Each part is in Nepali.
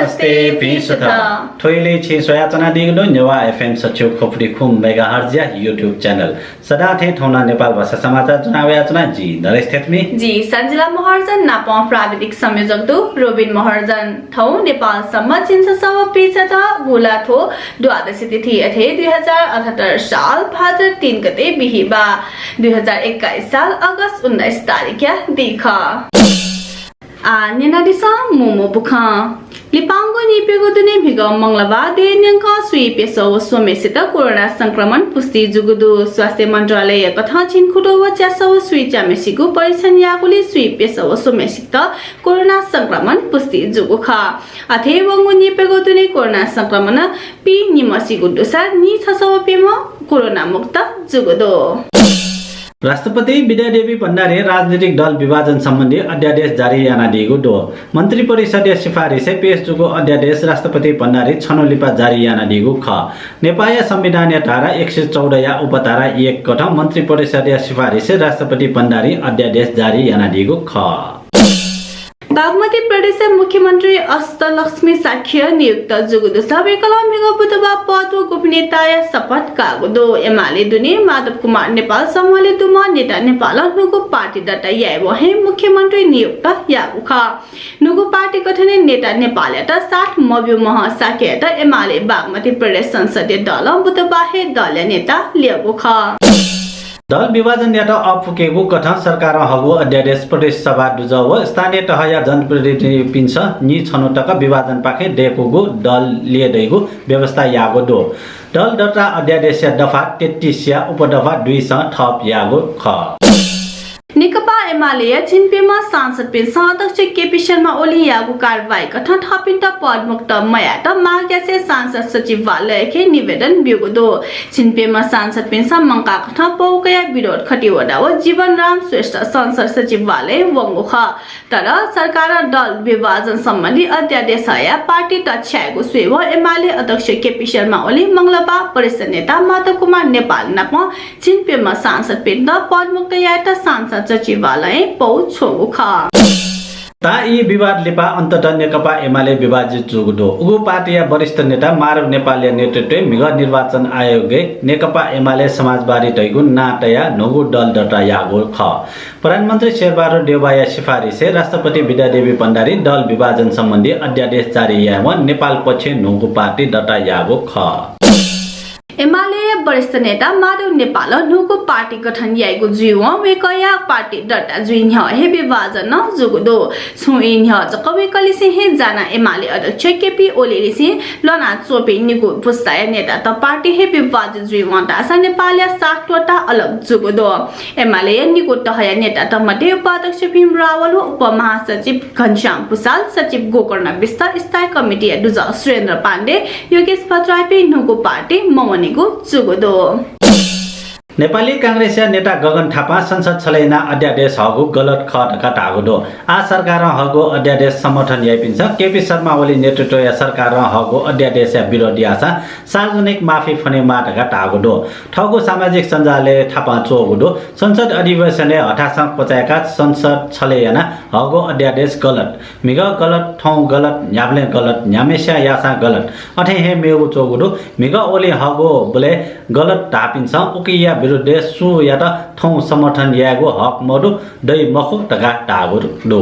नमस्ते पिसुथा थोइले छि सोयाचना दिगलो नेवा एफएम सच्चो खोपडी खुम मेगाहर्ज या YouTube च्यानल सदा थे ठौना नेपाल भाषा समाचार जनावयाचना जी नरेश थेतमी जी सञ्जिला महर्जन नापा प्राविधिक संयोजक दु रोबिन महर्जन थौ नेपाल सम्म चिन्स सव पिछता गुलाथो द्वादशी तिथि अथे 2078 साल भाद्र 3 गते बिहिबा 2021 साल अगस्त 19 तारिख या दिखा नेनादिसा मोमो बुखा लिपांगो निपेगो दुने भिग मंगलबार दे न्यंका सुई पेसो सोमेसित कोरोना संक्रमण पुष्टि जुगुदु स्वास्थ्य मन्त्रालय कथा छिनखुटो व च्यासो सुई चामेसिगु परीक्षण यागुली सुई पेसो सोमेसित कोरोना संक्रमण पुष्टि जुगुखा अथे वंगु निपेगो दुने कोरोना संक्रमण पि निमसिगु दुसा नि छसो पेम कोरोना मुक्त जुगुदु राष्ट्रपति विद्यादेवी भण्डारी राजनीतिक दल विभाजन सम्बन्धी अध्यादेश जारी याना दिएको दो मन्त्री परिषदीय सिफारिस पेश जुगो अध्यादेश राष्ट्रपति भण्डारी छनौलिपा जारी याना दिएको ख नेपाल संविधान धारा 114 या उपधारा 1 कठ मन्त्री परिषदीय सिफारिस राष्ट्रपति भण्डारी अध्यादेश जारी याना दिएको ख बागमती प्रदेश मुख्यमंत्री अष्टलक्ष्मी साख्य नियुक्त जुगुदु सबै कलमिग बुधबार पद व गोपनीयता शपथ कागुदो एमाले दुने माधव कुमार नेपाल समूहले दुमा नेता नेपाल नुगु पार्टी दटा याय वहे मुख्यमंत्री नियुक्त यागुखा नुगु पार्टी गठन नेता नेपाल त 60 मब्यु मह साख्य त एमाले बागमती प्रदेश संसदीय दल बुधबार दल नेता लिएगुखा दल विभाजन यात अपुकेको गठन सरकार हगु अध्यादेश प्रदेश सभा दुजव स्थानीय तह या जनप्रतिनिधि पिन्छ नि छनौटका विभाजन पाखे देकोगु दल लिएदैगु व्यवस्था यागो दो दल दटा अध्यादेश दफा 33 या उपदफा 2 स थप यागो ख नेकपा एमाले छिनपेमा सांसद पेन्सा अध्यक्ष केपी शर्मा ओली यागु कारबाही कठन थपिन्ट पदमुक्त मयात माग्यासे सांसद सचिवालय के निवेदन बिगुदो छिनपेमा सांसद पेन्सा मंका कठन पौकया विरोध खटिवडा व जीवनराम श्रेष्ठ संसद सचिवालय वंगुख तर सरकार दल विभाजन सम्बन्धी अध्यादेश या पार्टी तछ्यागु स्वेव एमाले अध्यक्ष केपी शर्मा ओली मंगलबार परिषद नेता माधव कुमार नेपाल नाप छिनपेमा सांसद पेन्ट पदमुक्त यात सांसद सचिवालय पौछोखा ता यी विवाद लेपा अन्ततः नेकपा एमाले विभाजित जुगुदो उगु पार्टी वरिष्ठ नेता माधव नेपालले नेतृत्व मिग निर्वाचन आयोगले नेकपा एमाले समाजवादी तैगु नाटया नगु दल दटा यागो ख प्रधानमन्त्री शेरबहादुर देउवाया सिफारिसे राष्ट्रपति विद्यादेवी भण्डारी दल विभाजन सम्बन्धी अध्यादेश जारी याव नेपाल पक्ष नगु पार्टी दटा यागो ख एमाले वरिष्ठ नेता माधव नेपाल नुको पार्टी गठन याइगु जुइव वेकया पार्टी दर्ता जुइन हे विभाजन जुगुदो छुइन जकवे कलिसे हे जाना एमाले अध्यक्ष केपी ओलीले से लना चोपे निगु पुस्ताय नेता त पार्टी हे विभाजित जुइव दासा नेपाल 60 वटा अलग जुगुदो एमाले निगु तहया नेता त मध्ये उपाध्यक्ष भीम रावल उपमहासचिव घनश्याम पुसाल सचिव गोकर्ण विस्त स्थायी कमिटी दुजा सुरेन्द्र पाण्डे योगेश भट्टराई नुको पार्टी मवनी जुगुदो नेपाली कांग्रेस नेता गगन थापा संसद छलैना अध्यादेश हगु गलत खटका टागुदो आ सरकार हगु अध्यादेश समर्थन याइपिन्छ केपी शर्मा ओली नेतृत्व या सरकार हगु अध्यादेश विरोधी आशा सार्वजनिक माफी फने माटका टागुदो ठगु सामाजिक सञ्जालले थापा चोगुदो संसद अधिवेशनले हठासँग पचाएका संसद छलैना हगु अध्यादेश गलत मिग गलत ठौ गलत न्याब्ले गलत न्यामेस्या यासा गलत अथे हे मेगु चोगुदो मिग ओली हगु बोले गलत टापिन्छ उकिया विरुद्ध सु या त थौ समर्थन यागो हक मरु दै मखु टका टागु दो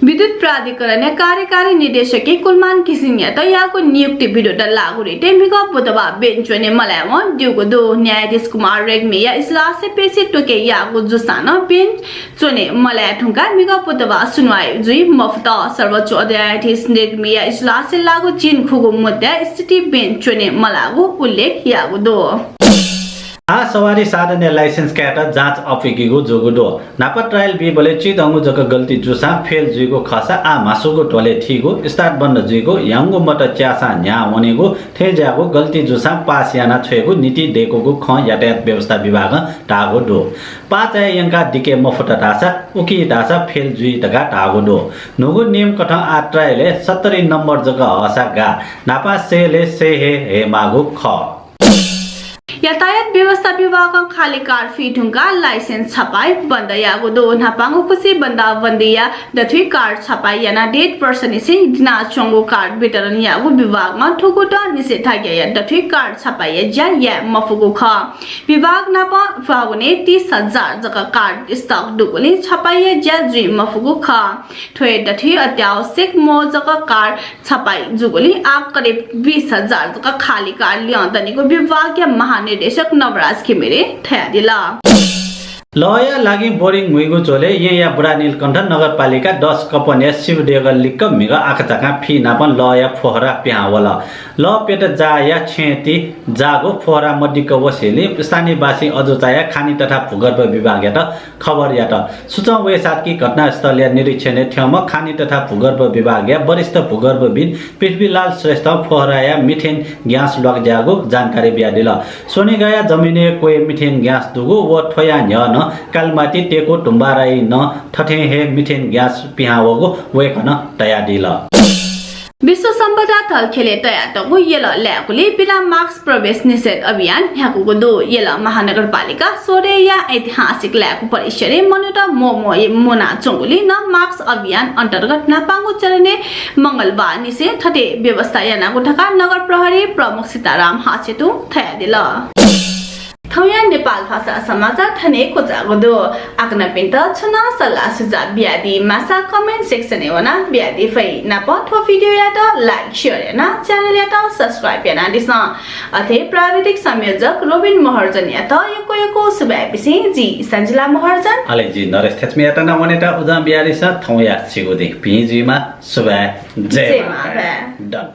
विद्युत प्राधिकरण कार्यकारी निर्देशक कुलमान किसिङ या त याको नियुक्ति विरुद्ध लागु रेटे मिग बुधबार बेन्चने मलाम दिउगो दो न्यायाधीश कुमार रेग्मी या इजलास पेशी टोके याको जुसान बेन्च चोने मलाया ठुंगा मिग बुधबार सुनवाई जुई मफ्त सर्वोच्च न्यायाधीश रेग्मी या इजलास लागु चिन खुगु मुद्दा स्थिति बेन्च चोने मलागु उल्लेख यागु दो आ सवारी साधन लाइसेंस क्याट जाँच अफिकीगु जोगुदो नापा ट्रायल बी बोले चिदंगु जक गल्ती जुसा फेल जुइगो खसा आ मासुगो टोले ठीगु स्टार्ट बन्द जुइगो यांगु मत च्यासा न्या वनेगु थेजागु गल्ती जुसा पास याना छेगु नीति देकोगु ख यातायात व्यवस्था विभाग टागो दो पाँच यंका डिके मफट दासा उकी दासा फेल जुइ तगा टागो दो नुगु नियम कठ आ ट्रायले 70 नम्बर जग हसा गा नापा सेले से हे मागु ख यातायात व्यवस्था विभाग खाली कार फी ढुंगा लाइसेंस छपाई बंद यागुदो नापांगु खुसी बंदा बंदिया दथुई कार छपाई याना डेट पर्सन से दिना चंगो कार वितरण यागु विभाग मा ठुकुटा निषेधाज्ञा या दथुई कार छपाई या मफुगु ख विभाग नापा फागुने 30,000 जका कार स्टॉक दुगुली छपाई या जुई मफुगु ख ठोए दथुई अत्यावश्यक मो जका कार छपाई जुगुली आप करीब 20,000 जका खाली कार ल्याउँदनीको विभागीय महानिर्देशक नवराज खिमिरे ठया दिला लया लागि बोरिङ मुइगु चोले या बुढा नीलकण्ठ नगरपालिका 10 कपने शिवदेगल लिक्क मिग आखचाका फी नापन लया फोहरा प्यावला ल पेट जाया छेती जागो फोहरा मड्डिक वसेली स्थानीयवासी अजुचाया खानी तथा भूगर्भ विभाग यात खबर यात सुचौ वेसातकी घटनास्थल या निरीक्षण ठेउमा खानी तथा भूगर्भ विभाग या वरिष्ठ भूगर्भविद पृथ्वीलाल श्रेष्ठ फोहरा या मिथेन ग्यास लग्जागो जानकारी ब्यादिल सोनेगाया जमिने कोए मिथेन ग्यास दुगु व ठोया न्यन कालमाटी टेको टुम्बाराई न ठठे हे मिथेन ग्यास पिहावगो वेकन तया दिल विश्व सम्पदा थलखेले तयातगु येल ल्याकुले बिना मास्क प्रवेश निषेध अभियान ह्याकुगु दो येल महानगरपालिका सोरे या ऐतिहासिक ल्याकु परिसरे मनुटा मोमो मोना चंगुली न मास्क अभियान अन्तर्गत नापांगु चलने मंगलबार निषेध थटे व्यवस्था यानागु ढाका नगर प्रहरी प्रमुख सीताराम हाचेतु थया दिल थौया नेपाल भाषा समाचार थने को जागदो आकना पिन्त छना सल्लाह सुझाव ब्यादी मासा कमेन्ट सेक्सन एवना ब्यादी फै नाप थो भिडियो यात लाइक शेयर याना च्यानल यात सब्स्क्राइब याना दिस अथे प्राविधिक संयोजक रोबिन महर्जन यात यको सुबापिसि जी सञ्जिला महर्जन अले जी नरेश थेचमी यात न मनेटा उजा ब्यारिसा थौया छिगुदे पिजिमा सुबा जय मा डन